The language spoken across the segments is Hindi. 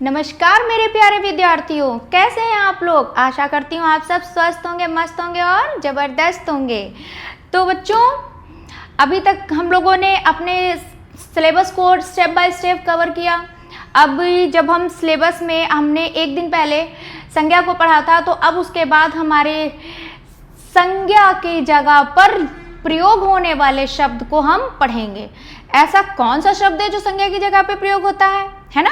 नमस्कार मेरे प्यारे विद्यार्थियों, कैसे हैं आप लोग। आशा करती हूँ आप सब स्वस्थ होंगे, मस्त होंगे और ज़बरदस्त होंगे। तो बच्चों, अभी तक हम लोगों ने अपने सिलेबस को स्टेप बाय स्टेप कवर किया। अब जब हम सिलेबस में हमने एक दिन पहले संज्ञा को पढ़ा था, तो अब उसके बाद हमारे संज्ञा की जगह पर प्रयोग होने वाले शब्द को हम पढ़ेंगे। ऐसा कौन सा शब्द है जो संज्ञा की जगह पे प्रयोग होता है ना।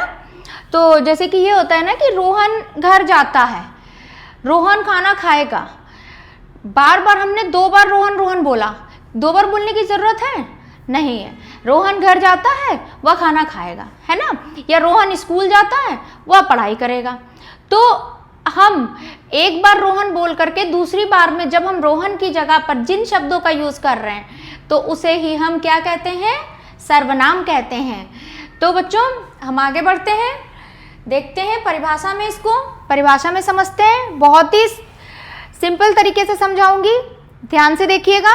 तो जैसे कि ये होता है ना कि रोहन घर जाता है, रोहन खाना खाएगा। बार बार हमने 2 बार रोहन रोहन बोला, 2 बार बोलने की जरूरत है नहीं है। रोहन घर जाता है, वह खाना खाएगा, है ना। या रोहन स्कूल जाता है, वह पढ़ाई करेगा। तो हम एक बार रोहन बोल करके दूसरी बार में जब हम रोहन की जगह पर जिन शब्दों का यूज कर रहे हैं, तो उसे ही हम क्या कहते हैं, सर्वनाम कहते हैं। तो बच्चों, हम आगे बढ़ते हैं, देखते हैं परिभाषा में, इसको परिभाषा में समझते हैं। बहुत ही सिंपल तरीके से समझाऊंगी, ध्यान से देखिएगा।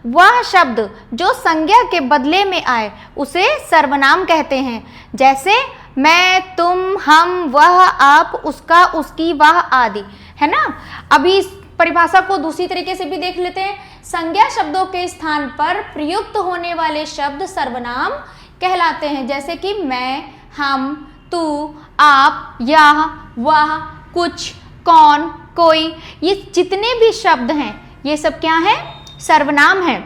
वह शब्द जो संज्ञा के बदले में आए उसे सर्वनाम कहते हैं। जैसे मैं, तुम, हम, वह, आप, उसका, उसकी, वह आदि, है ना। अभी इस परिभाषा को दूसरी तरीके से भी देख लेते हैं। संज्ञा शब्दों के स्थान पर प्रयुक्त होने वाले शब्द सर्वनाम कहलाते हैं। जैसे कि मैं, हम, तू, आप, यह, वह, कुछ, कौन, कोई, ये जितने भी शब्द हैं ये सब क्या है, सर्वनाम है।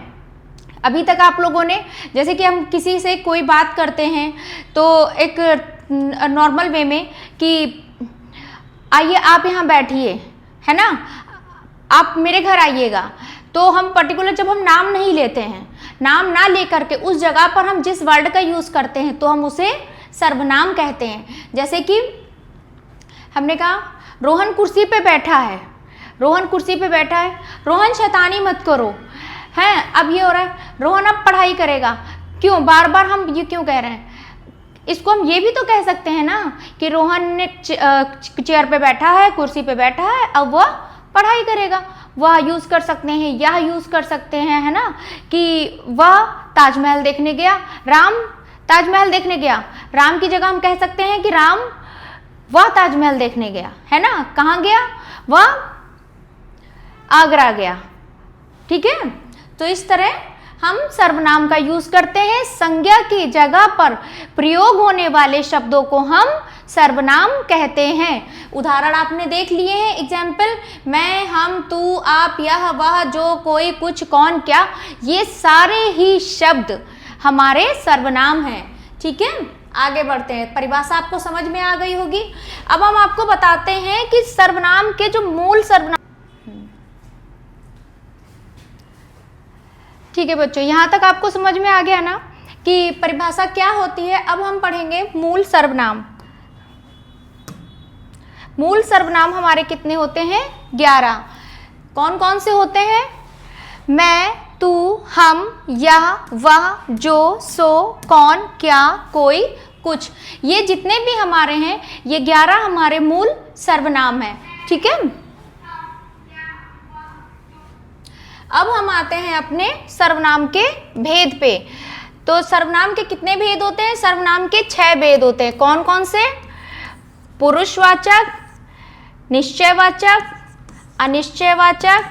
अभी तक आप लोगों ने, जैसे कि हम किसी से कोई बात करते हैं तो एक नॉर्मल वे में कि आइए आप यहाँ बैठिए, है ना, आप मेरे घर आइएगा, तो हम पर्टिकुलर जब हम नाम नहीं लेते हैं, नाम ना लेकर के उस जगह पर हम जिस वर्ड का यूज करते हैं तो हम उसे सर्वनाम कहते हैं। जैसे कि हमने कहा रोहन कुर्सी पे बैठा है, रोहन कुर्सी पे बैठा है, रोहन शैतानी मत करो, है। अब ये हो रहा है रोहन अब पढ़ाई करेगा, क्यों बार बार हम ये क्यों कह रहे हैं। इसको हम ये भी तो कह सकते हैं ना कि रोहन ने चेयर पे बैठा है, कुर्सी पे बैठा है, अब वह पढ़ाई करेगा। वह यूज कर सकते हैं, यह यूज कर सकते हैं, है ना, कि वह ताजमहल देखने गया, राम ताजमहल देखने गया। राम की जगह हम कह सकते हैं कि राम वह ताजमहल देखने गया, है ना। कहाँ गया, वह आगरा गया, ठीक है। तो इस तरह हम सर्वनाम का यूज करते हैं। संज्ञा की जगह पर प्रयोग होने वाले शब्दों को हम सर्वनाम कहते हैं। उदाहरण आपने देख लिए हैं, एग्जाम्पल, मैं, हम, तू, आप, यह, वह, जो, कोई, कुछ, कौन, क्या, ये सारे ही शब्द हमारे सर्वनाम हैं, ठीक है। आगे बढ़ते हैं, परिभाषा आपको समझ में आ गई होगी। अब हम आपको बताते हैं कि सर्वनाम के जो मूल सर्वनाम, ठीक है बच्चों, यहाँ तक आपको समझ में आ गया ना कि परिभाषा क्या होती है। अब हम पढ़ेंगे मूल सर्वनाम। मूल सर्वनाम हमारे कितने होते हैं, 11। कौन कौन से होते हैं, मैं, तू, हम, यह, वह, जो, सो, कौन, क्या, कोई, कुछ, ये जितने भी हमारे हैं ये 11 हमारे मूल सर्वनाम हैं, ठीक है। अब हम आते हैं अपने सर्वनाम के भेद पे। तो सर्वनाम के कितने भेद होते हैं, सर्वनाम के 6 भेद होते हैं। कौन कौन से, पुरुषवाचक, निश्चयवाचक, अनिश्चयवाचक,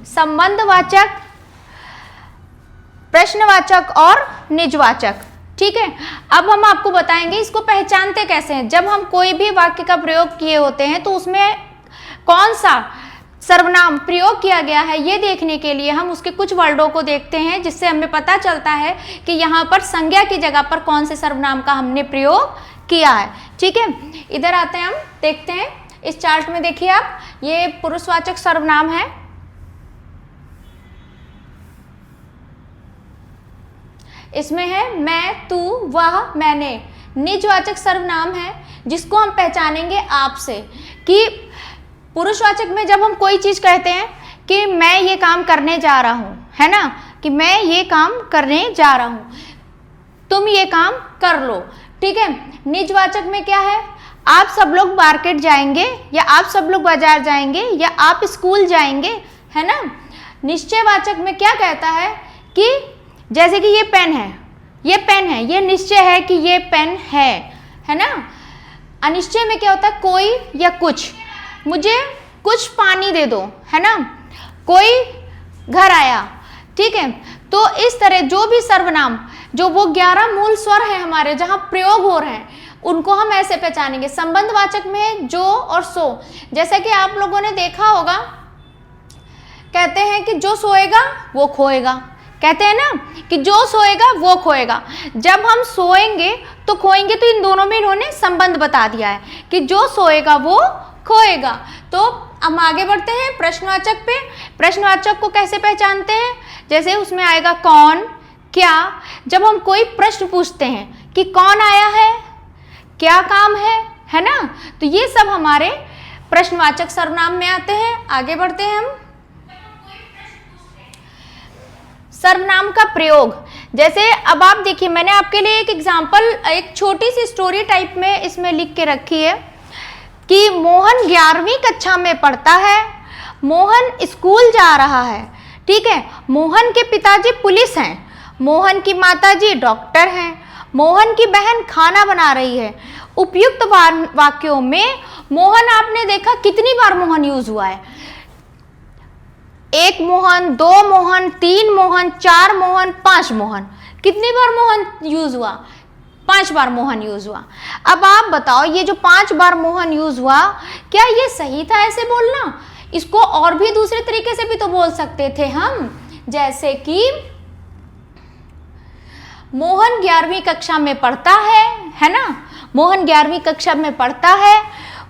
संबंधवाचक, प्रश्नवाचक और निजवाचक, ठीक है। अब हम आपको बताएंगे इसको पहचानते कैसे हैं। जब हम कोई भी वाक्य का प्रयोग किए होते हैं तो उसमें कौन सा सर्वनाम प्रयोग किया गया है ये देखने के लिए हम उसके कुछ वर्डों को देखते हैं, जिससे हमें पता चलता है कि यहाँ पर संज्ञा की जगह पर कौन से सर्वनाम का हमने प्रयोग किया है, ठीक है। इधर आते हैं, हम देखते हैं इस चार्ट में, देखिए आप, ये पुरुषवाचक सर्वनाम है, इसमें है मैं, तू, वह, मैंने। निजवाचक सर्वनाम है जिसको हम पहचानेंगे आपसे, कि पुरुषवाचक में जब हम कोई चीज कहते हैं कि मैं ये काम करने जा रहा हूं, है ना, कि मैं ये काम करने जा रहा हूं, तुम ये काम कर लो, ठीक है। निजवाचक में क्या है, आप सब लोग मार्केट जाएंगे, या आप सब लोग बाजार जाएंगे, या आप स्कूल जाएंगे, है ना। निश्चयवाचक में क्या कहता है कि जैसे कि ये पेन है, ये पेन है, ये निश्चय है कि ये पेन है ना। अनिश्चय में क्या होता है, कोई या कुछ, मुझे कुछ पानी दे दो, है ना, कोई घर आया, ठीक है। तो इस तरह जो भी सर्वनाम, जो वो 11 मूल स्वर हैं हमारे जहाँ प्रयोग हो रहे हैं, उनको हम ऐसे पहचानेंगे। संबंधवाचक में जो और सो, जैसे कि आप लोगों ने देखा होगा, कहते हैं कि जो सोएगा वो खोएगा, कहते हैं ना कि जो सोएगा वो खोएगा। जब हम सोएंगे तो खोएंगे, तो इन दोनों में इन्होंने संबंध बता दिया है कि जो सोएगा वो खोएगा। तो हम आगे बढ़ते हैं प्रश्नवाचक पे। प्रश्नवाचक को कैसे पहचानते हैं, जैसे उसमें आएगा कौन, क्या। जब हम कोई प्रश्न पूछते हैं कि कौन आया है, क्या काम है ना, तो ये सब हमारे प्रश्नवाचक सर्वनाम में आते हैं। आगे बढ़ते हैं हम। सर्वनाम का प्रयोग, जैसे अब आप देखिए, मैंने आपके लिए एक एग्जांपल, एक छोटी सी स्टोरी टाइप में इसमें लिख के रखी है कि मोहन 11वीं कक्षा में पढ़ता है, मोहन स्कूल जा रहा है, ठीक है। मोहन के पिताजी पुलिस हैं, मोहन की माताजी डॉक्टर हैं, मोहन की बहन खाना बना रही है। उपयुक्त वाक्यों में मोहन आपने देखा कितनी बार मोहन यूज हुआ है, 1 मोहन, 2 मोहन, 3 मोहन, 4 मोहन, 5 मोहन। कितनी बार मोहन यूज हुआ, 5 बार मोहन यूज हुआ। अब आप बताओ, ये जो 5 बार मोहन यूज हुआ, क्या ये सही था ऐसे बोलना? इसको और भी दूसरे तरीके से भी तो बोल सकते थे हम, जैसे कि मोहन 11वीं कक्षा में पढ़ता है ना, मोहन 11वीं कक्षा में पढ़ता है,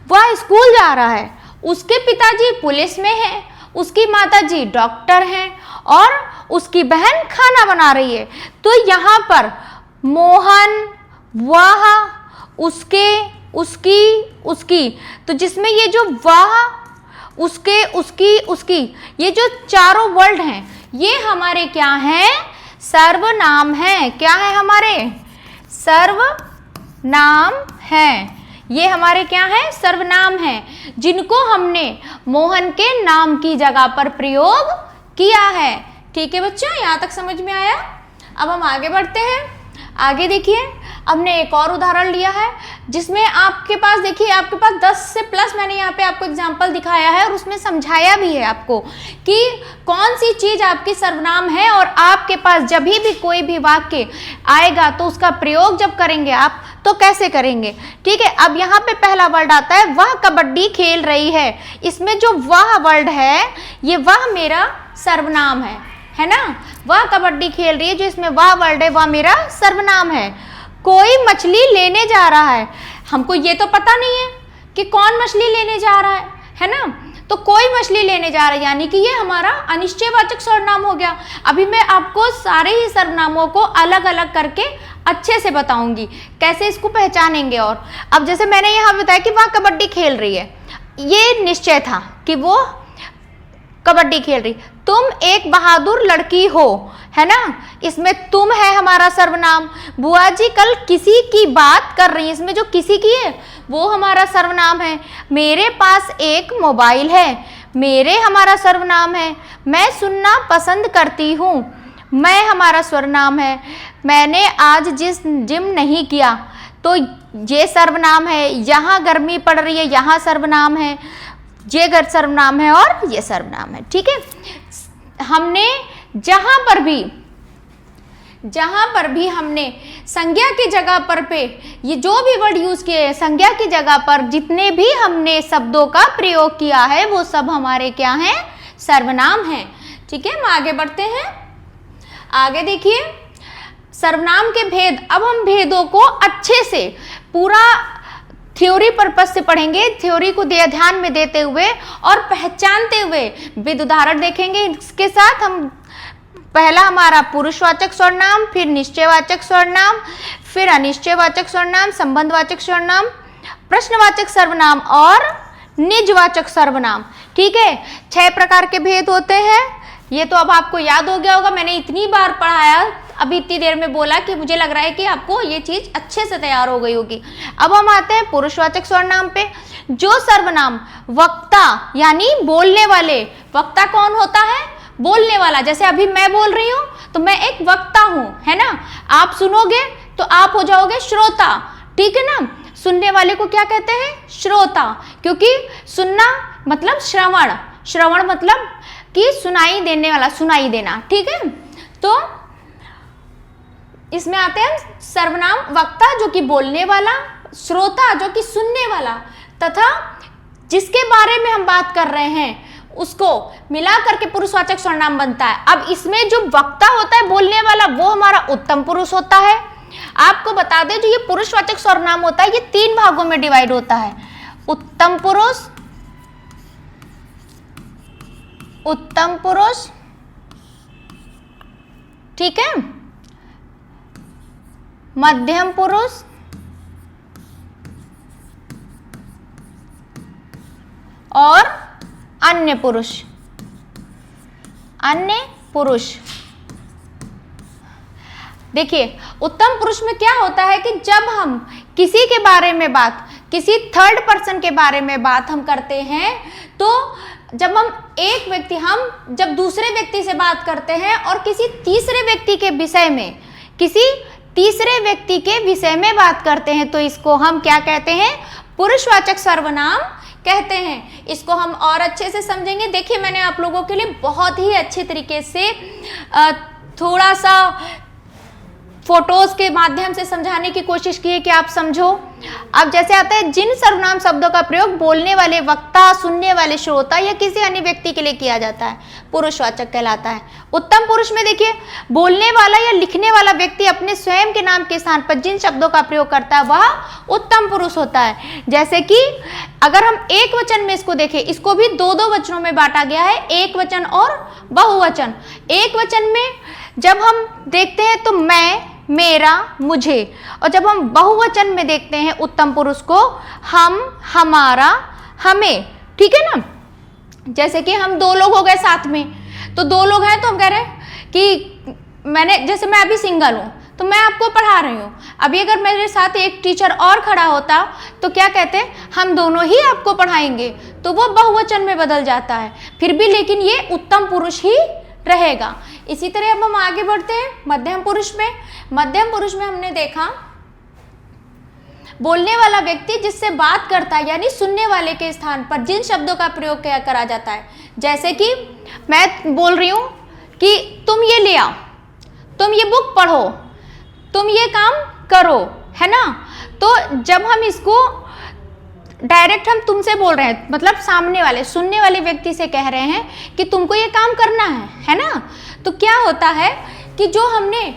वह स्कूल जा रहा है, उसके पिताजी पुलिस में हैं, उसकी माताजी डॉक्टर हैं और उसकी बहन खाना बना रही है। तो यहाँ पर मोहन, वह, उसके, उसकी, उसकी, तो जिसमें ये जो वह, उसके, उसकी, उसकी, ये जो चारों वर्ड हैं, ये हमारे क्या हैं, सर्वनाम हैं। क्या है हमारे, सर्वनाम हैं। ये हमारे क्या है, सर्वनाम हैं, जिनको हमने मोहन के नाम की जगह पर प्रयोग किया है। ठीक है बच्चों, यहाँ तक समझ में आया। अब हम आगे बढ़ते हैं। आगे देखिए, हमने एक और उदाहरण लिया है जिसमें आपके पास, देखिए आपके पास 10 से प्लस मैंने यहाँ पे आपको एग्जाम्पल दिखाया है और उसमें समझाया भी है आपको कि कौन सी चीज आपकी सर्वनाम है, और आपके पास जब भी कोई भी वाक्य आएगा तो उसका प्रयोग जब करेंगे आप तो कैसे करेंगे। ठीक है, अब यहाँ पे पहला वर्ड आता है, वह कबड्डी खेल रही है। इसमें जो वह वर्ड है, ये वह मेरा सर्वनाम है ना, वह कबड्डी खेल रही है, जो इसमें वह वर्ड है वह मेरा सर्वनाम है। कोई मछली लेने जा रहा है, हमको ये तो पता नहीं है कि कौन मछली लेने जा रहा है ना, तो कोई मछली लेने जा रहा है, यानी कि ये हमारा अनिश्चयवाचक सर्वनाम हो गया। अभी मैं आपको सारे ही सर्वनामों को अलग अलग करके अच्छे से बताऊंगी कैसे इसको पहचानेंगे। और अब जैसे मैंने यहाँ बताया कि वह कबड्डी खेल रही है, ये निश्चय था कि वो कबड्डी खेल रही। तुम एक बहादुर लड़की हो, है ना, इसमें तुम है हमारा सर्वनाम। बुआ जी कल किसी की बात कर रही है, इसमें जो किसी की है वो हमारा सर्वनाम है। मेरे पास एक मोबाइल है, मेरे हमारा सर्वनाम है। मैं सुनना पसंद करती हूँ, मैं हमारा सर्वनाम है। मैंने आज जिम नहीं किया, तो ये सर्वनाम है। यहाँ गर्मी पड़ रही है, यहाँ सर्वनाम है, ये सर्वनाम है और ये सर्वनाम है। ठीक है, हमने जहां पर भी हमने संज्ञा की जगह पर पे ये जो भी वर्ड यूज किए हैं, संज्ञा की जगह पर जितने भी हमने शब्दों का प्रयोग किया है वो सब हमारे क्या हैं, सर्वनाम हैं। ठीक है, हम आगे बढ़ते हैं। आगे देखिए, सर्वनाम के भेद। अब हम भेदों को अच्छे से पूरा थ्योरी पर्पस से पढ़ेंगे, थ्योरी को ध्यान में देते हुए और पहचानते हुए विद उदाहरण देखेंगे। इसके साथ हम पहला हमारा पुरुषवाचक सर्वनाम, फिर निश्चयवाचक सर्वनाम, फिर अनिश्चयवाचक सर्वनाम, संबंधवाचक सर्वनाम, प्रश्नवाचक सर्वनाम और निजवाचक सर्वनाम। ठीक है, 6 प्रकार के भेद होते हैं। ये तो अब आपको याद हो गया होगा, मैंने इतनी बार पढ़ाया, अभी इतनी देर में बोला कि मुझे लग रहा है कि आपको ये चीज अच्छे से तैयार हो गई होगी। अब हम आते हैं पुरुषवाचक सर्वनाम पे। जो सर्वनाम वक्ता यानी बोलने वाले, वक्ता कौन होता है, बोलने वाला, जैसे अभी मैं बोल रही हूं तो मैं एक वक्ता हूं, है ना। आप सुनोगे तो आप हो जाओगे श्रोता, ठीक है ना। सुनने वाले को क्या कहते हैं? श्रोता, क्योंकि सुनना मतलब श्रवण, श्रवण मतलब कि सुनाई देने वाला, सुनाई देना, ठीक है। तो इसमें आते हैं सर्वनाम वक्ता जो कि बोलने वाला, श्रोता जो कि सुनने वाला, तथा जिसके बारे में हम बात कर रहे हैं उसको मिला करके पुरुषवाचक सर्वनाम बनता है। अब इसमें जो वक्ता होता है, बोलने वाला, वो हमारा उत्तम पुरुष होता है। आपको बता दें जो ये पुरुषवाचक सर्वनाम होता है ये 3 भागों में डिवाइड होता है। उत्तम पुरुष, उत्तम पुरुष, ठीक है, मध्यम पुरुष और अन्य पुरुष, अन्य पुरुष। देखिए उत्तम पुरुष में क्या होता है कि जब हम किसी के बारे में बात, किसी थर्ड पर्सन के बारे में बात हम करते हैं, तो जब हम एक व्यक्ति, हम जब दूसरे व्यक्ति से बात करते हैं और किसी तीसरे व्यक्ति के विषय में, किसी तीसरे व्यक्ति के विषय में बात करते हैं, तो इसको हम क्या कहते हैं? पुरुषवाचक सर्वनाम कहते हैं। इसको हम और अच्छे से समझेंगे। देखिए मैंने आप लोगों के लिए बहुत ही अच्छे तरीके से थोड़ा सा फोटोज के माध्यम से समझाने की कोशिश की है कि आप समझो। अब जैसे आता है जिन सर्वनाम शब्दों का प्रयोग बोलने वाले, वक्ता, सुनने वाले, श्रोता या किसी अन्य व्यक्ति के लिए किया जाता है, पुरुषवाचक कहलाता है। उत्तम पुरुष में देखिए बोलने वाला या लिखने वाला व्यक्ति अपने स्वयं के नाम के स्थान पर जिन शब्दों का प्रयोग करता है वह उत्तम पुरुष होता है। जैसे कि अगर हम एक वचन में इसको देखें, इसको भी 2-2 वचनों में बांटा गया है, एक वचन और बहुवचन। एक वचन में जब हम देखते हैं तो मैं, मेरा, मुझे, और जब हम बहुवचन में देखते हैं उत्तम पुरुष को, हम, हमारा, हमें, ठीक है ना। जैसे कि हम 2 लोग हो गए साथ में, तो 2 लोग हैं तो हम कह रहे हैं कि मैंने, जैसे मैं अभी सिंगल हूं तो मैं आपको पढ़ा रही हूं, अभी अगर मेरे साथ एक टीचर और खड़ा होता तो क्या कहते हैं? हम दोनों ही आपको पढ़ाएंगे, तो वो बहुवचन में बदल जाता है फिर भी, लेकिन ये उत्तम पुरुष ही रहेगा। इसी तरह अब हम आगे बढ़ते हैं मध्यम पुरुष में। मध्यम पुरुष में हमने देखा बोलने वाला व्यक्ति जिससे बात करता है, यानी सुनने वाले के स्थान पर जिन शब्दों का प्रयोग करा जाता है। जैसे कि मैं बोल रही हूं कि तुम ये ले आओ, तुम ये बुक पढ़ो, तुम ये काम करो, है ना। तो जब हम इसको डायरेक्ट हम तुमसे बोल रहे हैं, मतलब सामने वाले, सुनने वाले व्यक्ति से कह रहे हैं कि तुमको ये काम करना है ना। तो क्या होता है कि जो हमने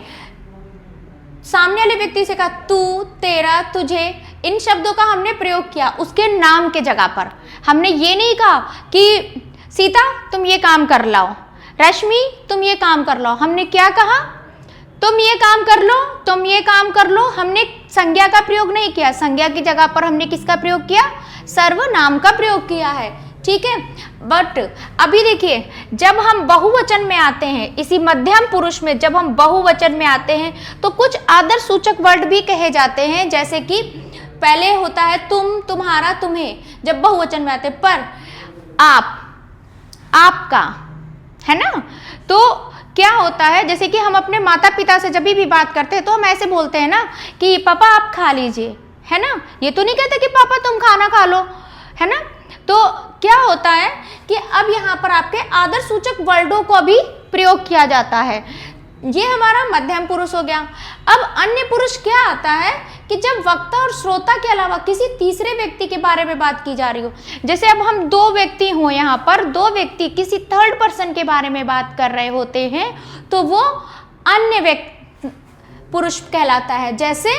सामने वाले व्यक्ति से कहा, तू, तेरा, तुझे, इन शब्दों का हमने प्रयोग किया उसके नाम के जगह पर। हमने ये नहीं कहा कि सीता तुम ये काम कर लाओ, रश्मि तुम ये काम कर लो। हमने क्या कहा? तुम ये काम कर लो, तुम ये काम कर लो। हमने संज्ञा का प्रयोग नहीं किया, संज्ञा की जगह पर हमने किसका प्रयोग किया? सर्वनाम का प्रयोग किया है, ठीक है। बट अभी देखिए जब हम बहुवचन में आते हैं, इसी मध्यम पुरुष में जब हम बहुवचन में आते हैं तो कुछ आदर सूचक वर्ड भी कहे जाते हैं। जैसे कि पहले होता है तुम, तुम्हारा, तुम्हें, जब बहुवचन में आते हैं। पर आप, आपका, है ना। तो क्या होता है, जैसे कि हम अपने माता पिता से जब भी बात करते हैं तो हम ऐसे बोलते हैं ना कि पापा आप खा लीजिए, है ना। ये तो नहीं कहते कि पापा तुम खाना खा लो, है ना। तो क्या होता है कि अब यहाँ पर आपके आदर सूचक वर्डों को भी प्रयोग किया जाता है। ये हमारा मध्यम पुरुष हो गया। अब अन्य पुरुष क्या आता है कि जब वक्ता और श्रोता के अलावा किसी तीसरे व्यक्ति के बारे में बात की जा रही हो। जैसे अब हम 2 व्यक्ति हो, यहाँ पर 2 व्यक्ति किसी थर्ड पर्सन के बारे में बात कर रहे होते हैं तो वो अन्य व्यक्ति पुरुष कहलाता है। जैसे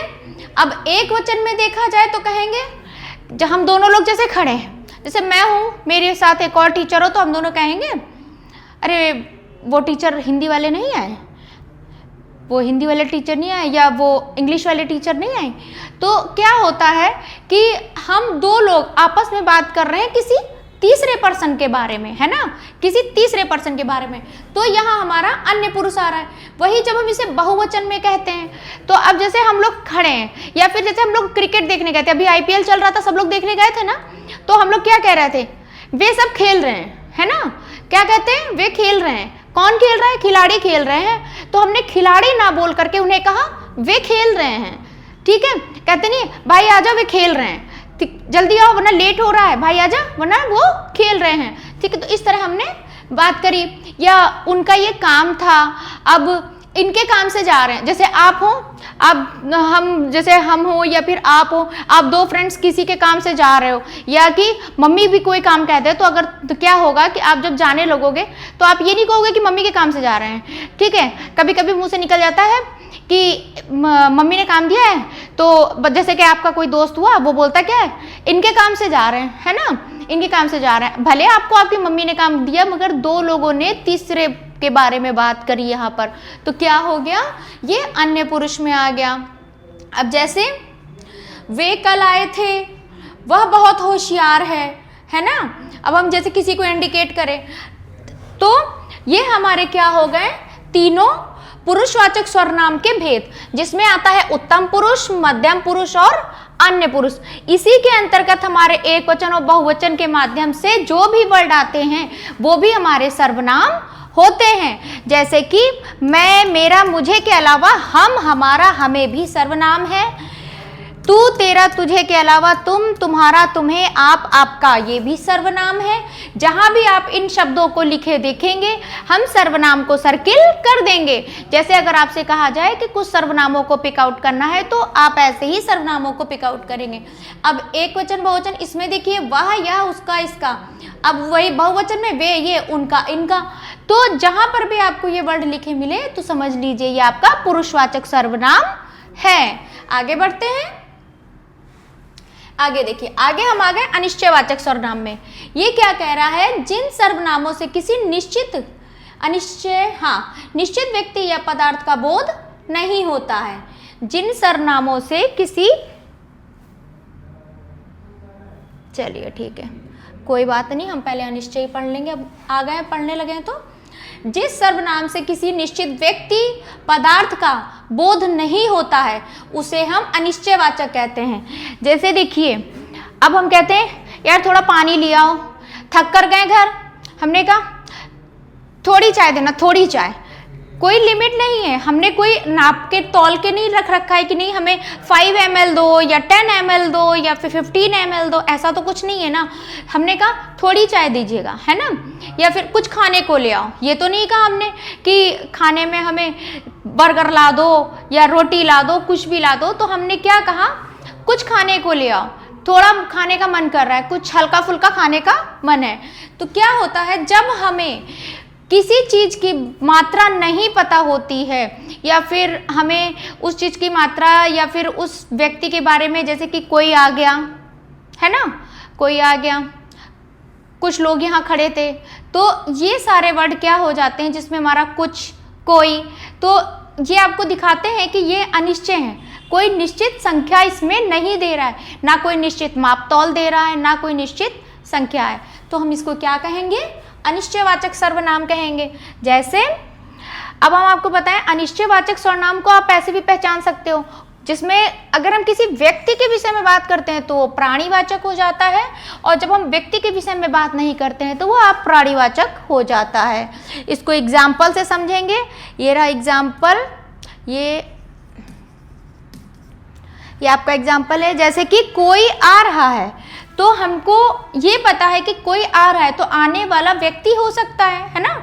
अब एक वचन में देखा जाए तो कहेंगे, जब हम दोनों लोग जैसे खड़े हैं, जैसे मैं हूँ, मेरे साथ एक और टीचर हो, तो हम दोनों कहेंगे अरे वो टीचर हिंदी वाले नहीं आए, वो हिंदी वाले टीचर नहीं आए, या वो इंग्लिश वाले टीचर नहीं आए। तो क्या होता है कि हम 2 लोग आपस में बात कर रहे हैं किसी तीसरे पर्सन के बारे में, है ना, किसी तीसरे पर्सन के बारे में। तो यहाँ हमारा अन्य पुरुष आ रहा है। वही जब हम इसे बहुवचन में कहते हैं तो अब जैसे हम लोग खड़े हैं, या फिर जैसे हम लोग क्रिकेट देखने गए थे, अभी IPL चल रहा था, सब लोग देखने गए थे ना, तो हम लोग क्या कह रहे थे? वे सब खेल रहे हैं, है ना। क्या कहते हैं? वे खेल रहे हैं। कौन खेल रहा है? खिलाड़ी खेल रहे हैं। तो हमने खिलाड़ी ना बोल करके उन्हें कहा वे खेल रहे हैं। ठीक है, कहते नहीं भाई आजा वे खेल रहे हैं, जल्दी आओ वरना लेट हो रहा है, भाई आजा वरना वो खेल रहे हैं। ठीक है, तो इस तरह हमने बात करी। या उनका ये काम था, अब इनके काम से जा रहे हैं, जैसे आप हो, अब हम जैसे हम हो या फिर आप हो, आप दो फ्रेंड्स किसी के काम से जा रहे हो, या कि मम्मी भी कोई काम कहते हैं, तो अगर तो क्या होगा कि आप जब जाने लगोगे तो आप ये नहीं कहोगे कि मम्मी के काम से जा रहे हैं। ठीक है, कभी कभी मुंह से निकल जाता है कि मम्मी ने काम दिया है, तो जैसे कि आपका कोई दोस्त हुआ, वो बोलता क्या है, इनके काम से जा रहे हैं, है ना, इनके काम से जा रहे हैं। भले आपको आपकी मम्मी ने काम दिया, मगर दो लोगों ने तीसरे के बारे में बात करी यहाँ पर, तो क्या हो गया, ये अन्य पुरुष में आ गया। अब जैसे वे कल आए थे, वह बहुत होशियार है ना। अब हम जैसे किसी को इंडिकेट करें, तो ये हमारे क्या हो गए, तीनों पुरुषवाचक सर्वनाम के भेद, जिसमें आता है उत्तम पुरुष, मध्यम पुरुष और अन्य पुरुष। इसी के अंतर्गत हमारे एक वचन और बहुवचन के माध्यम से जो भी वर्ड आते हैं वो भी हमारे सर्वनाम होते हैं। जैसे कि मैं, मेरा, मुझे के अलावा हम, हमारा, हमें भी सर्वनाम है। तू, तेरा, तुझे के अलावा तुम, तुम्हारा, तुम्हें, आप, आपका, ये भी सर्वनाम है। जहां भी आप इन शब्दों को लिखे देखेंगे, हम सर्वनाम को सर्किल कर देंगे। जैसे अगर आपसे कहा जाए कि कुछ सर्वनामों को पिक आउट करना है, तो आप ऐसे ही सर्वनामों को पिक आउट करेंगे। अब एक वचन बहुवचन, इसमें देखिए वह, यह, उसका, इसका। अब वही बहुवचन में वे, ये, उनका, इनका। तो जहां पर भी आपको ये वर्ड लिखे मिले तो समझ लीजिए ये आपका पुरुषवाचक सर्वनाम है। आगे बढ़ते हैं, आगे देखिए, आगे हम आ गए अनिश्चयवाचक सर्वनाम में। ये क्या कह रहा है, जिन सर्वनामों से किसी निश्चित निश्चित व्यक्ति या पदार्थ का बोध नहीं होता है। जिन सर्वनामों से किसी, चलिए ठीक है कोई बात नहीं, हम पहले अनिश्चय पढ़ लेंगे। अब आ गए पढ़ने लगे हैं, तो जिस सर्वनाम से किसी निश्चित व्यक्ति पदार्थ का बोध नहीं होता है उसे हम अनिश्चयवाचक कहते हैं। जैसे देखिए, अब हम कहते हैं यार थोड़ा पानी ले आओ, थक कर गए घर, हमने कहा थोड़ी चाय देना, थोड़ी चाय। कोई लिमिट नहीं है, हमने कोई नाप के तौल के नहीं रख रखा है कि नहीं हमें 5 ml दो या 10 ml दो या फिर 15 ml दो, ऐसा तो कुछ नहीं है ना। हमने कहा थोड़ी चाय दीजिएगा, है ना। या फिर कुछ खाने को ले आओ, ये तो नहीं कहा हमने कि खाने में हमें बर्गर ला दो या रोटी ला दो, कुछ भी ला दो। तो हमने क्या कहा, कुछ खाने को ले आओ, थोड़ा खाने का मन कर रहा है, कुछ हल्का फुल्का खाने का मन है। तो क्या होता है, जब हमें किसी चीज की मात्रा नहीं पता होती है, या फिर हमें उस चीज की मात्रा या फिर उस व्यक्ति के बारे में, जैसे कि कोई आ गया, है ना, कोई आ गया, कुछ लोग यहाँ खड़े थे, तो ये सारे वर्ड क्या हो जाते हैं जिसमें हमारा कुछ, कोई, तो ये आपको दिखाते हैं कि ये अनिश्चय है। कोई निश्चित संख्या इसमें नहीं दे रहा है, ना कोई निश्चित माप तौल दे रहा है, ना कोई निश्चित संख्या है। तो हम इसको क्या कहेंगे, अनिश्चयवाचक सर्वनाम कहेंगे। जैसे अब हम आपको बताएं, अनिश्चयवाचक सर्वनाम को आप ऐसे भी पहचान सकते हो, जिसमें अगर हम किसी व्यक्ति के विषय में बात करते हैं तो वो प्राणीवाचक हो जाता है, और जब हम व्यक्ति के विषय में बात नहीं करते हैं तो वो अप्राणीवाचक हो जाता है। इसको एग्जाम्पल से समझेंगे। ये रहा एग्जाम्पल, ये आपका एग्जाम्पल है। जैसे कि कोई आ रहा है, तो हमको ये पता है कि कोई आ रहा है तो आने वाला व्यक्ति हो सकता है ना,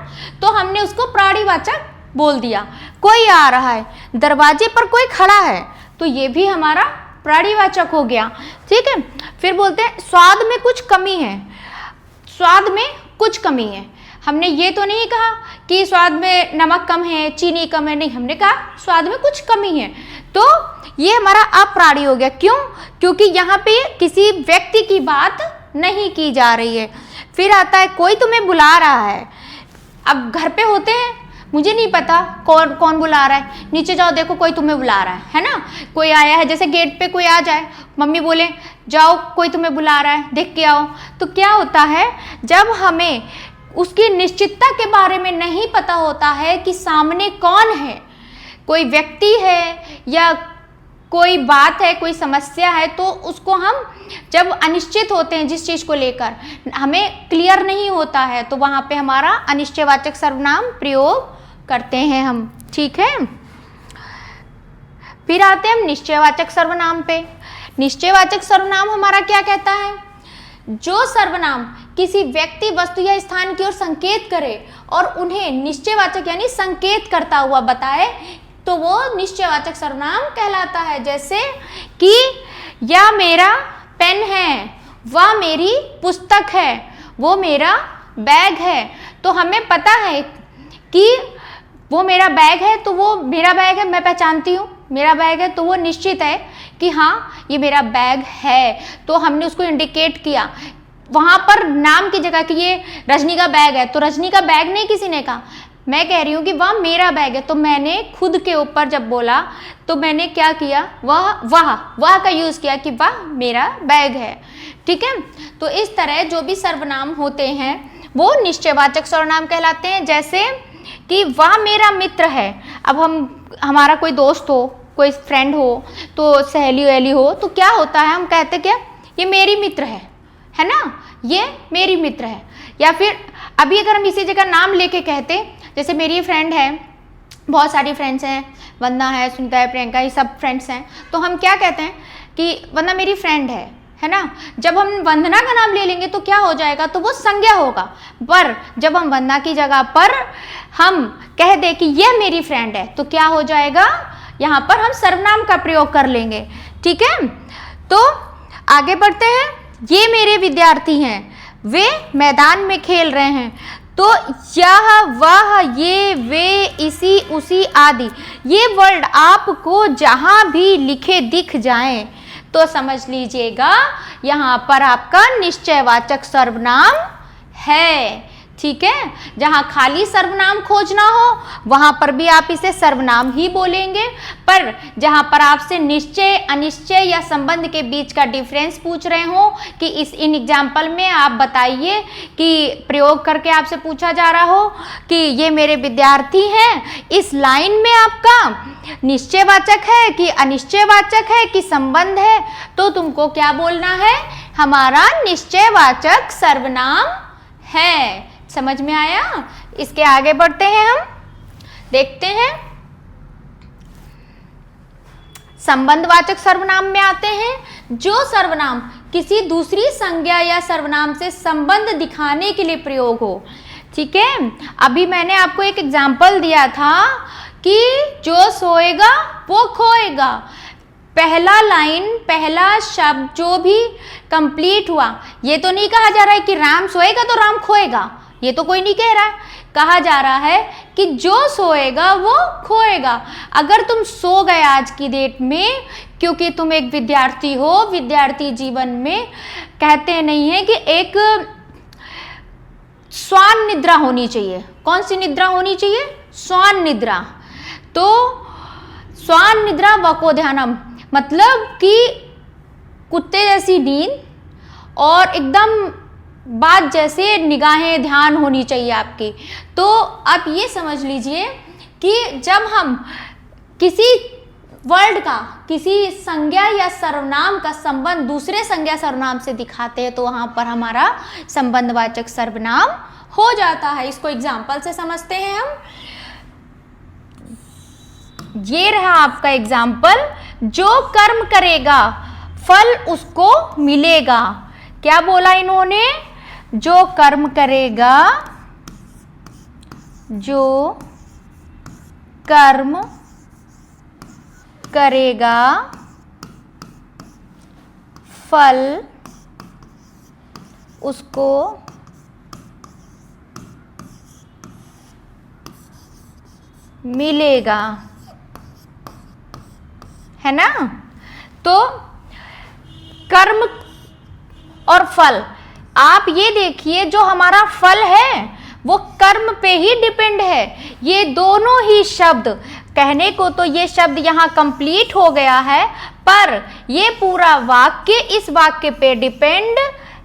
तो हमने उसको प्राणीवाचक बोल दिया। कोई आ रहा है, दरवाजे पर कोई खड़ा है, तो ये भी हमारा प्राणीवाचक हो गया। ठीक है, फिर बोलते हैं स्वाद में कुछ कमी है, स्वाद में कुछ कमी है। हमने ये तो नहीं कहा कि स्वाद में नमक कम है, चीनी कम है, नहीं, हमने कहा स्वाद में कुछ कमी है, तो ये हमारा अप्राणी हो गया। क्यों? क्योंकि यहाँ पे किसी व्यक्ति की बात नहीं की जा रही है। फिर आता है कोई तुम्हें बुला रहा है। अब घर पे होते हैं, मुझे नहीं पता कौन कौन बुला रहा है, नीचे जाओ देखो कोई तुम्हें बुला रहा है ना, कोई आया है। जैसे गेट पे कोई आ जाए, मम्मी बोले जाओ कोई तुम्हें बुला रहा है, देख के आओ। तो क्या होता है, जब हमें उसकी निश्चितता के बारे में नहीं पता होता है कि सामने कौन है, कोई व्यक्ति है या कोई बात है, कोई समस्या है, तो उसको हम जब अनिश्चित होते हैं जिस चीज़ को लेकर हमें क्लियर नहीं होता है, तो वहाँ पे हमारा अनिश्चयवाचक सर्वनाम प्रयोग करते हैं हम। ठीक है, फिर आते हैं हम निश्चयवाचक सर्वनाम पे। निश्चयवाचक सर्वनाम हमारा क्या कहता है? जो सर्वनाम किसी व्यक्ति, वस्तु या स्थान की ओर संकेत करे और उन्हें निश्चयवाचक यानी संकेत करता हुआ बताए, तो वो निश्चयवाचक सर्वनाम कहलाता है। जैसे कि यह मेरा पेन है, वह मेरी पुस्तक है, वो मेरा बैग है। तो हमें पता है कि वो मेरा बैग है, तो वो मेरा बैग है, मैं पहचानती हूँ मेरा बैग है, तो वो निश्चित है कि हाँ ये मेरा बैग है, तो हमने उसको इंडिकेट किया। वहाँ पर नाम की जगह कि ये रजनी का बैग है, तो रजनी का बैग नहीं किसी ने कहा, मैं कह रही हूँ कि वह मेरा बैग है, तो मैंने खुद के ऊपर जब बोला तो मैंने क्या किया, वह का यूज़ किया कि वह मेरा बैग है। ठीक है, तो इस तरह जो भी सर्वनाम होते हैं वो निश्चयवाचक सर्वनाम कहलाते हैं। जैसे कि वह मेरा मित्र है, अब हमारा कोई दोस्त हो, कोई फ्रेंड हो, तो सहेली वहेली हो, तो क्या होता है, हम कहते क्या, ये मेरी मित्र है ना, ये मेरी मित्र है। या फिर अभी अगर हम इसी जगह नाम लेके कहते, जैसे मेरी फ्रेंड है, बहुत सारी फ्रेंड्स हैं, वंदना है, सुनीता है, प्रियंका, ये सब फ्रेंड्स हैं, तो हम क्या कहते हैं कि वंदना मेरी फ्रेंड है ना। जब हम वंदना का नाम ले लेंगे तो क्या हो जाएगा, तो वो संज्ञा होगा। पर जब हम वंदना की जगह पर हम कह दे कि यह मेरी फ्रेंड है, तो क्या हो जाएगा, यहाँ पर हम सर्वनाम का प्रयोग कर लेंगे। ठीक है, तो आगे बढ़ते हैं। ये मेरे विद्यार्थी हैं, वे मैदान में खेल रहे हैं, तो यह, वह, ये, वे, इसी, उसी आदि ये वर्ड आपको जहाँ भी लिखे दिख जाएं तो समझ लीजिएगा यहाँ पर आपका निश्चयवाचक सर्वनाम है। ठीक है, जहाँ खाली सर्वनाम खोजना हो वहाँ पर भी आप इसे सर्वनाम ही बोलेंगे, पर जहाँ पर आपसे निश्चय, अनिश्चय या संबंध के बीच का डिफरेंस पूछ रहे हो कि इन एग्जाम्पल में आप बताइए कि प्रयोग करके आपसे पूछा जा रहा हो कि ये मेरे विद्यार्थी हैं, इस लाइन में आपका निश्चयवाचक है कि अनिश्चयवाचक है कि संबंध है, तो तुमको क्या बोलना है, हमारा निश्चयवाचक सर्वनाम है। समझ में आया? इसके आगे बढ़ते हैं, हम देखते हैं संबंधवाचक सर्वनाम में आते हैं। जो सर्वनाम किसी दूसरी संज्ञा या सर्वनाम से संबंध दिखाने के लिए प्रयोग हो। ठीक है, अभी मैंने आपको एक एग्जाम्पल दिया था कि जो सोएगा वो खोएगा। पहला लाइन, पहला शब्द जो भी कंप्लीट हुआ, ये तो नहीं कहा जा रहा है कि राम सोएगा तो राम खोएगा, ये तो कोई नहीं कह रहा है। कहा जा रहा है कि जो सोएगा वो खोएगा। अगर तुम सो गए आज की डेट में, क्योंकि तुम एक विद्यार्थी हो, विद्यार्थी जीवन में कहते नहीं है कि एक स्वान निद्रा होनी चाहिए। कौन सी निद्रा होनी चाहिए? स्वान निद्रा। तो स्वान निद्रा वको ध्यानम, मतलब कि कुत्ते जैसी नींद और एकदम बात जैसे निगाहें, ध्यान होनी चाहिए आपकी। तो आप ये समझ लीजिए कि जब हम किसी वर्ड का, किसी संज्ञा या सर्वनाम का संबंध दूसरे संज्ञा सर्वनाम से दिखाते हैं तो वहाँ पर हमारा संबंधवाचक सर्वनाम हो जाता है। इसको एग्जाम्पल से समझते हैं हम। ये रहा आपका एग्जाम्पल, जो कर्म करेगा फल उसको मिलेगा। क्या बोला इन्होंने? जो कर्म करेगा, जो कर्म करेगा फल उसको मिलेगा, है ना। तो कर्म और फल, आप ये देखिए जो हमारा फल है वो कर्म पे ही डिपेंड है। ये दोनों ही शब्द, कहने को तो ये शब्द यहाँ कंप्लीट हो गया है, पर ये पूरा वाक्य इस वाक्य पे डिपेंड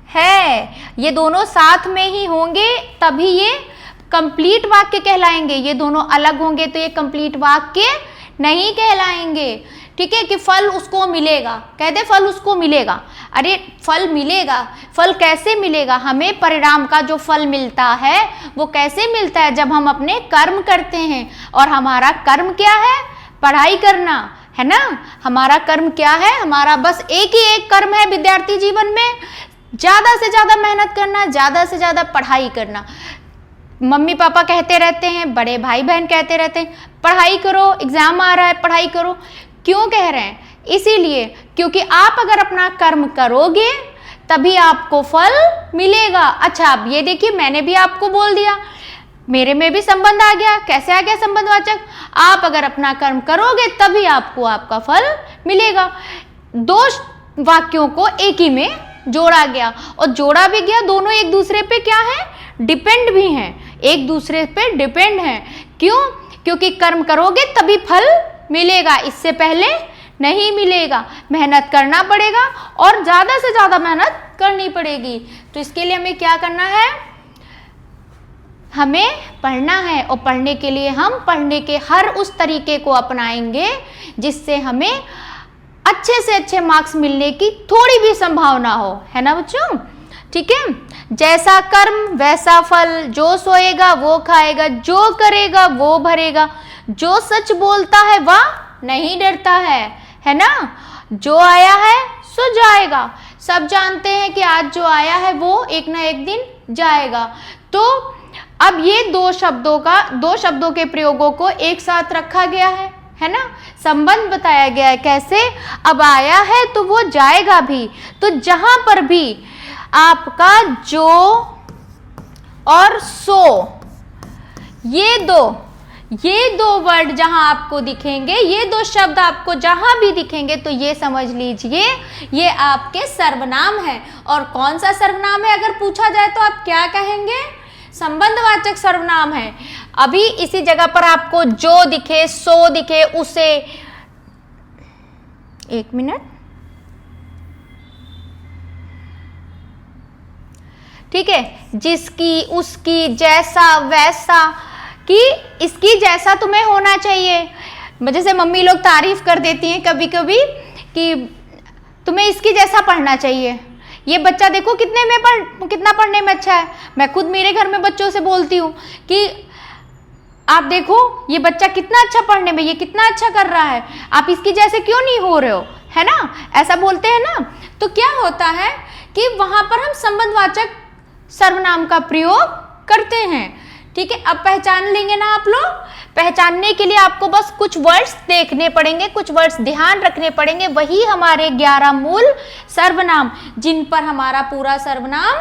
है। ये दोनों साथ में ही होंगे तभी ये कंप्लीट वाक्य कहलाएंगे। ये दोनों अलग होंगे तो ये कंप्लीट वाक्य नहीं कहलाएंगे। ठीक है, कि फल उसको मिलेगा, कहते फल उसको मिलेगा। अरे फल मिलेगा, फल कैसे मिलेगा? हमें परिणाम का जो फल मिलता है वो कैसे मिलता है? जब हम अपने कर्म करते हैं, और हमारा कर्म क्या है? पढ़ाई करना, है ना। हमारा कर्म क्या है? हमारा बस एक ही एक कर्म है विद्यार्थी जीवन में, ज़्यादा से ज़्यादा मेहनत करना, ज़्यादा से ज़्यादा पढ़ाई करना। मम्मी पापा कहते रहते हैं, बड़े भाई बहन कहते रहते हैं, पढ़ाई करो, एग्जाम आ रहा है, पढ़ाई करो। क्यों कह रहे हैं? इसीलिए क्योंकि आप अगर अपना कर्म करोगे तभी आपको फल मिलेगा। अच्छा, अब ये देखिए, मैंने भी आपको बोल दिया, मेरे में भी संबंध आ गया। कैसे आ गया संबंधवाचक? आप अगर अपना कर्म करोगे तभी आपको आपका फल मिलेगा। दो वाक्यों को एक ही में जोड़ा गया, और जोड़ा भी गया, दोनों एक दूसरे पे क्या है? डिपेंड भी हैं, एक दूसरे पे डिपेंड हैं। क्यों? क्योंकि कर्म करोगे तभी फल मिलेगा, इससे पहले नहीं मिलेगा। मेहनत करना पड़ेगा, और ज़्यादा से ज़्यादा मेहनत करनी पड़ेगी। तो इसके लिए हमें क्या करना है? हमें पढ़ना है, और पढ़ने के लिए हम पढ़ने के हर उस तरीके को अपनाएंगे जिससे हमें अच्छे से अच्छे मार्क्स मिलने की थोड़ी भी संभावना हो, है ना बच्चों? ठीक है, जैसा कर्म वैसा फल, जो सोएगा वो खाएगा, जो करेगा वो भरेगा, जो सच बोलता है वह नहीं डरता है ना। जो आया है सो जाएगा। सब जानते हैं कि आज जो आया है वो एक ना एक दिन जाएगा। तो अब ये दो शब्दों के प्रयोगों को एक साथ रखा गया है ना। संबंध बताया गया है। कैसे? अब आया है तो वो जाएगा भी। तो जहां पर भी आपका जो और सो, ये दो वर्ड जहां आपको दिखेंगे, ये दो शब्द आपको जहां भी दिखेंगे, तो ये समझ लीजिए ये आपके सर्वनाम है। और कौन सा सर्वनाम है अगर पूछा जाए तो आप क्या कहेंगे? संबंधवाचक सर्वनाम है। अभी इसी जगह पर आपको जो दिखे, सो दिखे, उसे, एक मिनट, ठीक है, जिसकी, उसकी, जैसा, वैसा, कि इसकी जैसा तुम्हें होना चाहिए। जैसे मम्मी लोग तारीफ कर देती हैं कभी कभी कि तुम्हें इसकी जैसा पढ़ना चाहिए। ये बच्चा देखो कितना पढ़ने में अच्छा है। मैं खुद मेरे घर में बच्चों से बोलती हूँ कि आप देखो ये बच्चा कितना अच्छा पढ़ने में, ये कितना अच्छा कर रहा है, आप इसकी जैसे क्यों नहीं हो रहे हो, है ना। ऐसा बोलते हैं ना। तो क्या होता है कि वहां पर हम संबंधवाचक सर्वनाम का प्रयोग करते हैं। ठीक है, अब पहचान लेंगे ना आप लोग। पहचानने के लिए आपको बस कुछ वर्ड्स देखने पड़ेंगे, कुछ वर्ड्स ध्यान रखने पड़ेंगे। वही हमारे 11 मूल सर्वनाम जिन पर हमारा पूरा सर्वनाम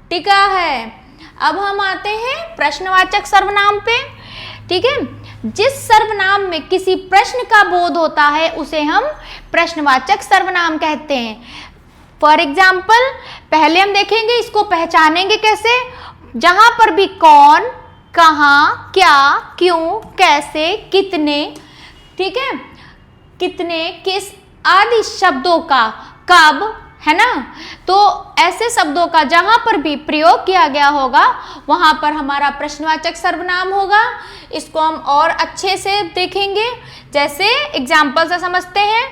टिका है। अब हम आते हैं प्रश्नवाचक सर्वनाम पे। ठीक है, जिस सर्वनाम में किसी प्रश्न का बोध होता है उसे हम प्रश्नवाचक सर्वनाम कहते हैं। फॉर एग्जाम्पल, पहले हम देखेंगे इसको पहचानेंगे कैसे। जहां पर भी कौन, कहाँ, क्या, क्यों, कैसे, कितने, ठीक है, कितने, किस आदि शब्दों का, कब, है ना। तो ऐसे शब्दों का जहां पर भी प्रयोग किया गया होगा वहां पर हमारा प्रश्नवाचक सर्वनाम होगा। इसको हम और अच्छे से देखेंगे। जैसे एग्जाम्पल से समझते हैं।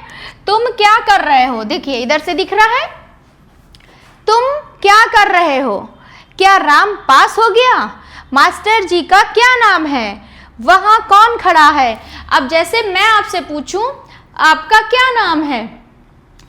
तुम क्या कर रहे हो? देखिए इधर से दिख रहा है, तुम क्या कर रहे हो? क्या राम पास हो गया? मास्टर जी का क्या नाम है? वहां कौन खड़ा है? अब जैसे मैं आपसे पूछूं आपका क्या नाम है,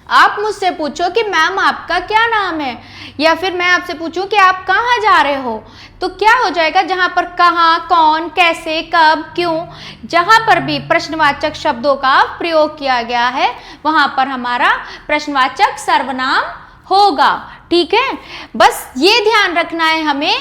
आप मुझसे पूछो कि मैम आपका क्या नाम है, या फिर मैं आपसे पूछूं कि आप कहाँ जा रहे हो, तो क्या हो जाएगा? जहां पर कहाँ, कौन, कैसे, कब, क्यों, जहां पर भी प्रश्नवाचक शब्दों का प्रयोग किया गया है वहां पर हमारा प्रश्नवाचक सर्वनाम होगा। ठीक है, बस ये ध्यान रखना है हमें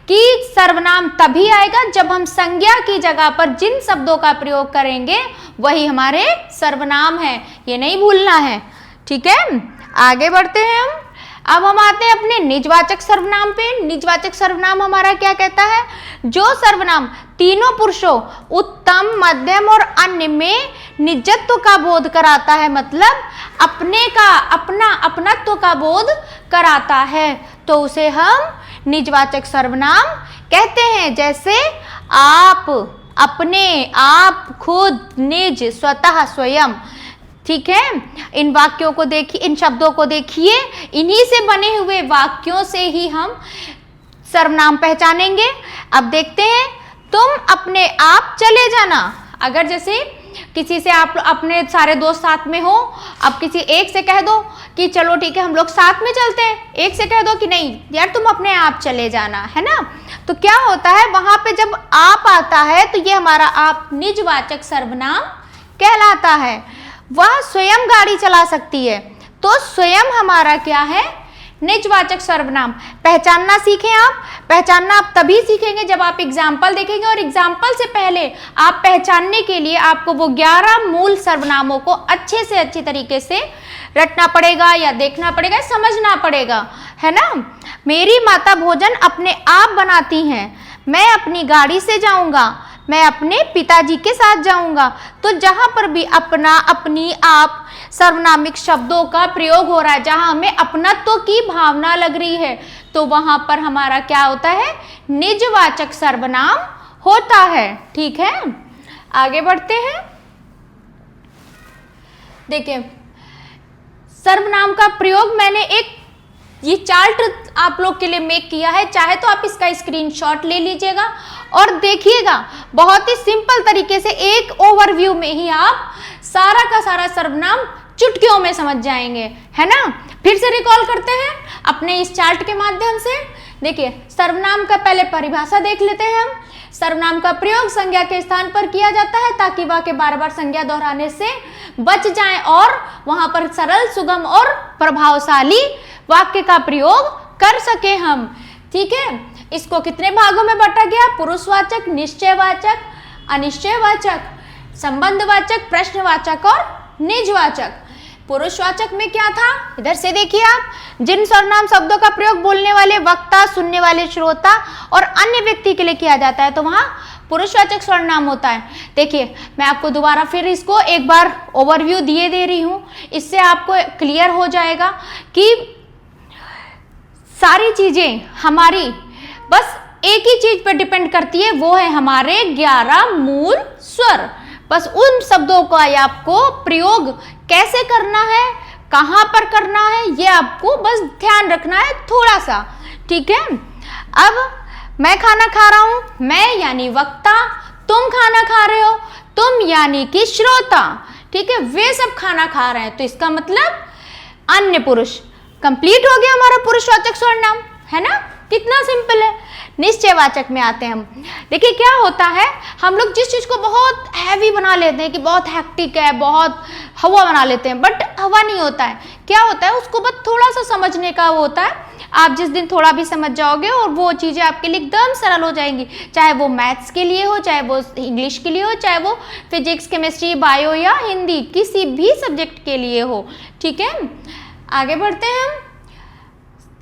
कि सर्वनाम तभी आएगा जब हम संज्ञा की जगह पर जिन शब्दों का प्रयोग करेंगे वही हमारे सर्वनाम है, ये नहीं भूलना है। ठीक है, आगे बढ़ते हैं हम। अब हम आते हैं अपने निजवाचक सर्वनाम पे। निजवाचक सर्वनाम हमारा क्या कहता है? जो सर्वनाम तीनों पुरुषों उत्तम, मध्यम और अन्य में निजत्व का बोध कराता है, मतलब अपने का, अपनत्व का बोध कराता है, तो उसे हम निजवाचक सर्वनाम कहते हैं। जैसे आप, अपने, आप, खुद, निज, स्वतः, स्वयं। ठीक है, इन वाक्यों को देखिए, इन शब्दों को देखिए, इन्हीं से बने हुए वाक्यों से ही हम सर्वनाम पहचानेंगे। अब देखते हैं, तुम अपने आप चले जाना। अगर जैसे किसी से आप अपने सारे दोस्त साथ में हो, अब किसी एक से कह दो कि चलो ठीक है हम लोग साथ में चलते हैं, एक से कह दो कि नहीं यार तुम अपने आप चले जाना, है ना। तो क्या होता है वहां पे जब आप आता है तो ये हमारा आप निजवाचक सर्वनाम कहलाता है। वह स्वयं गाड़ी चला सकती है, तो स्वयं हमारा क्या है, निजवाचक सर्वनाम। पहचानना सीखें आप। पहचानना आप तभी सीखेंगे जब आप एग्जाम्पल देखेंगे, और एग्जाम्पल से पहले आप पहचानने के लिए आपको वो 11 मूल सर्वनामों को अच्छे से अच्छी तरीके से रटना पड़ेगा, या देखना पड़ेगा, समझना पड़ेगा, है ना। मेरी माता भोजन अपने आप बनाती हैं, मैं अपनी गाड़ी से जाऊंगा, मैं अपने पिताजी के साथ जाऊंगा। तो जहां पर भी अपना, अपनी, आप सर्वनामिक शब्दों का प्रयोग हो रहा है, जहां हमें अपनत्व की भावना लग रही है, तो वहां पर हमारा क्या होता है, निजवाचक सर्वनाम होता है। ठीक है, आगे बढ़ते हैं। देखिए सर्वनाम का प्रयोग मैंने एक ये चार्ट आप लोग के लिए मेक किया है, चाहे तो आप इसका स्क्रीनशॉट ले लीजिएगा और देखिएगा। बहुत ही सिंपल तरीके से एक ओवरव्यू में ही आप सारा का सारा सर्वनाम चुटकियों में समझ जाएंगे, है ना। फिर से रिकॉल करते हैं अपने इस चार्ट के माध्यम से। देखिए सर्वनाम का पहले परिभाषा देख लेते हैं हम। सर्वनाम का प्रयोग संज्ञा के स्थान पर किया जाता है ताकि वाक्य बार बार संज्ञा दोहराने से बच जाएं और वहां पर सरल, सुगम और प्रभावशाली वाक्य का प्रयोग कर सके हम। ठीक है, इसको कितने भागों में बांटा गया, पुरुषवाचक, निश्चयवाचक, अनिश्चयवाचक, संबंधवाचक, प्रश्नवाचक और निजवाचक। पुरुषवाचक में क्या था, इधर से देखिए आप, जिन सर्वनाम शब्दों का प्रयोग बोलने वाले वक्ता, सुनने वाले श्रोता और अन्य व्यक्ति के लिए किया जाता है, तो वहां पुरुषवाचक सर्वनाम होता है। देखिए मैं आपको दोबारा फिर इसको एक बार ओवरव्यू दिए दे रही हूं, इससे आपको क्लियर हो जाएगा कि सारी चीजें हमारी बस एक ही चीज पर डिपेंड करती है, वो है हमारे 11 मूल स्वर। बस उन शब्दों का आपको प्रयोग कैसे करना है, कहां पर करना है, ये आपको बस ध्यान रखना है थोड़ा सा। ठीक है, अब मैं खाना खा रहा हूं, मैं यानी वक्ता, तुम खाना खा रहे हो, तुम यानी कि श्रोता। ठीक है, वे सब खाना खा रहे हैं, तो इसका मतलब अन्य पुरुष। कंप्लीट हो गया हमारा पुरुषवाचक सर्वनाम, है ना। कितना सिंपल है। निश्चयवाचक में आते हैं हम। देखिए क्या होता है, हम लोग जिस चीज को बहुत हैवी बना लेते हैं कि बहुत हेक्टिक है, बहुत हवा बना लेते हैं, बट हवा नहीं होता है। क्या होता है, उसको बस थोड़ा सा समझने का वो होता है। आप जिस दिन थोड़ा भी समझ जाओगे और वो चीजें आपके लिए एकदम सरल हो जाएंगी, चाहे वो मैथ्स के लिए हो, चाहे वो इंग्लिश के लिए हो, चाहे वो फिजिक्स, केमिस्ट्री, बायो या हिंदी, किसी भी सब्जेक्ट के लिए हो। ठीक है, आगे बढ़ते हैं हम।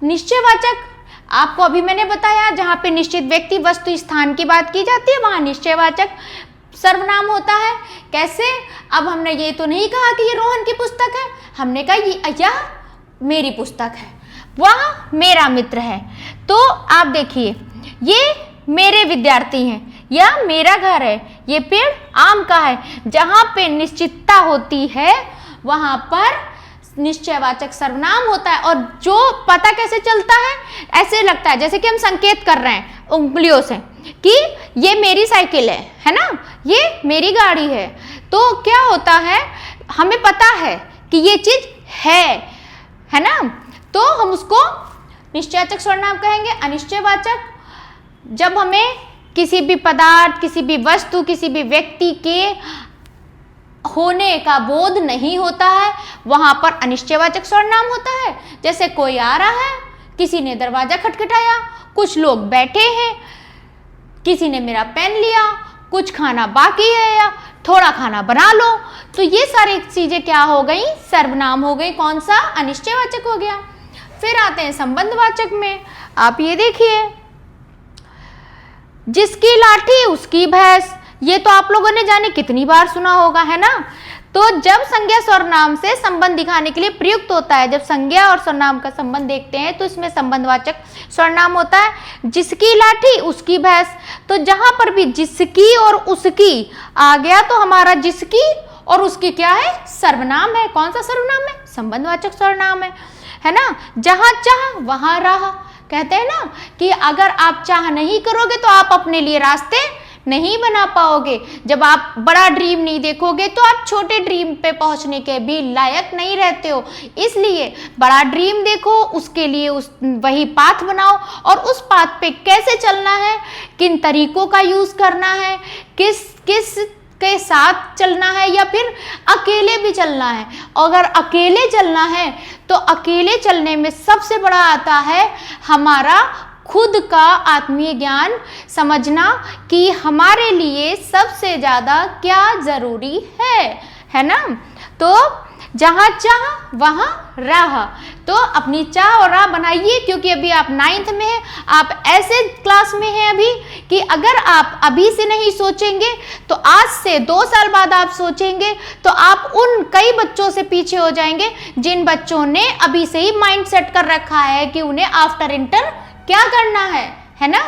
निश्चयवाचक, आपको अभी मैंने बताया जहां पे निश्चित व्यक्ति, वस्तु, स्थान की बात की जाती है, वहां निश्चयवाचक सर्वनाम होता है। कैसे, अब हमने ये तो नहीं कहा कि ये रोहन की पुस्तक है, हमने कहा यह मेरी पुस्तक है, वह मेरा मित्र है। तो आप देखिए, ये मेरे विद्यार्थी हैं, यह मेरा घर है, ये पेड़ आम का है। जहां पे निश्चितता होती है वहां पर निश्चयवाचक सर्वनाम होता है। और जो पता कैसे चलता है, ऐसे लगता है जैसे कि हम संकेत कर रहे हैं उंगलियों से कि ये मेरी साइकिल है ना, ये मेरी गाड़ी है। तो क्या होता है, हमें पता है कि ये चीज है ना, तो हम उसको निश्चयवाचक सर्वनाम कहेंगे। अनिश्चयवाचक, जब हमें किसी भी पदार्थ, किसी भी वस्तु, किसी भी व्यक्ति के होने का बोध नहीं होता है, वहां पर अनिश्चयवाचक सर्वनाम होता है। जैसे कोई आ रहा है, किसी ने दरवाजा खटखटाया, कुछ लोग बैठे हैं, किसी ने मेरा पेन लिया, कुछ खाना बाकी है या थोड़ा खाना बना लो। तो ये सारी चीजें क्या हो गई, सर्वनाम हो गई। कौन सा, अनिश्चयवाचक हो गया। फिर आते हैं संबंधवाचक में। आप ये देखिए, जिसकी लाठी उसकी भैंस, ये तो आप लोगों ने जाने कितनी बार सुना होगा, है ना। तो जब संज्ञा सर्वनाम से संबंध दिखाने के लिए प्रयुक्त होता है, जब संज्ञा और सर्वनाम का संबंध देखते हैं तो इसमें संबंधवाचक सर्वनाम होता है। जिसकी लाठी उसकी भैंस, तो जहां पर भी जिसकी और उसकी आ गया तो हमारा जिसकी और उसकी क्या है, सर्वनाम है। कौन सा सर्वनाम है, संबंधवाचक सर्वनाम है ना। जहां चाह वहां राह, कहते हैं ना कि अगर आप चाह नहीं करोगे तो आप अपने लिए रास्ते नहीं बना पाओगे। जब आप बड़ा ड्रीम नहीं देखोगे तो आप छोटे ड्रीम पे पहुंचने के भी लायक नहीं रहते हो। इसलिए बड़ा ड्रीम देखो, उसके लिए वही पाथ बनाओ और उस पाथ पे कैसे चलना है, किन तरीकों का यूज करना है, किस के साथ चलना है या फिर अकेले भी चलना है। अगर अकेले चलना है तो अकेले चलने में सबसे बड़ा आता है हमारा खुद का आत्मीय ज्ञान, समझना कि हमारे लिए सबसे ज़्यादा क्या ज़रूरी है ना। तो जहाँ चाह वहाँ राह, तो अपनी चाह और राह बनाइए, क्योंकि अभी आप 9th में हैं, आप ऐसे क्लास में हैं अभी कि अगर आप अभी से नहीं सोचेंगे तो आज से 2 साल बाद आप सोचेंगे तो आप उन कई बच्चों से पीछे हो जाएंगे जिन बच्चों ने अभी से ही माइंड सेट कर रखा है कि उन्हें आफ्टर इंटर क्या करना है ना।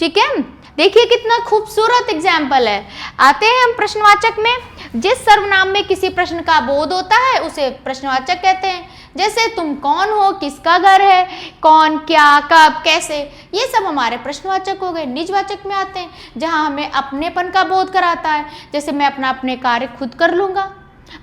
ठीक है, देखिए कितना खूबसूरत एग्जाम्पल है। आते हैं हम प्रश्नवाचक में। जिस सर्वनाम में किसी प्रश्न का बोध होता है उसे प्रश्नवाचक कहते हैं। जैसे तुम कौन हो, किसका घर है, कौन, क्या, कब, कैसे, ये सब हमारे प्रश्नवाचक हो गए। निजवाचक में आते हैं जहां हमें अपनेपन का बोध कराता है। जैसे मैं अपने कार्य खुद कर लूंगा,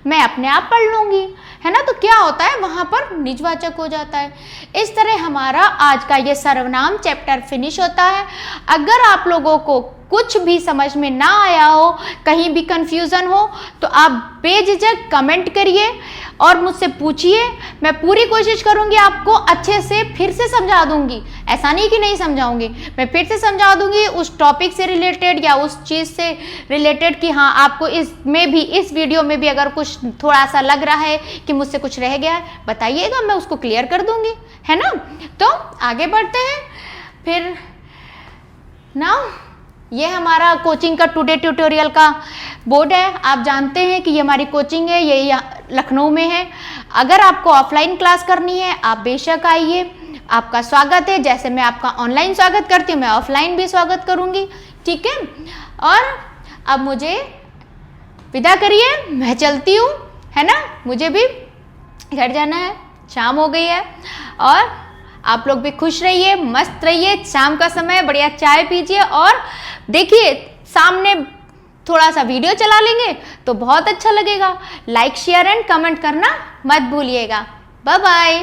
मैं अपने आप पढ़ लूंगी, है ना। तो क्या होता है, वहां पर निजवाचक हो जाता है। इस तरह हमारा आज का ये सर्वनाम चैप्टर फिनिश होता है। अगर आप लोगों को कुछ भी समझ में ना आया हो, कहीं भी कंफ्यूजन हो, तो आप बेझिझक कमेंट करिए और मुझसे पूछिए। मैं पूरी कोशिश करूंगी आपको अच्छे से फिर से समझा दूंगी। ऐसा नहीं कि नहीं समझाऊंगी, मैं फिर से समझा दूंगी उस टॉपिक से रिलेटेड या उस चीज़ से रिलेटेड कि हाँ आपको इसमें भी, इस वीडियो में भी अगर कुछ थोड़ा सा लग रहा है कि मुझसे कुछ रह गया है, बताइएगा, मैं उसको क्लियर कर दूंगी, है ना। तो आगे बढ़ते हैं फिर ना। ये हमारा कोचिंग का टुडे ट्यूटोरियल का बोर्ड है। आप जानते हैं कि ये हमारी कोचिंग है, ये लखनऊ में है। अगर आपको ऑफलाइन क्लास करनी है आप बेशक आइए, आपका स्वागत है। जैसे मैं आपका ऑनलाइन स्वागत करती हूँ, मैं ऑफलाइन भी स्वागत करूँगी, ठीक है। और अब मुझे विदा करिए, मैं चलती हूँ, है ना। मुझे भी घर जाना है, शाम हो गई है। और आप लोग भी खुश रहिए, मस्त रहिए। शाम का समय बढ़िया चाय पीजिए और देखिए सामने थोड़ा सा वीडियो चला लेंगे तो बहुत अच्छा लगेगा। लाइक, शेयर एंड कमेंट करना मत भूलिएगा। Bye bye.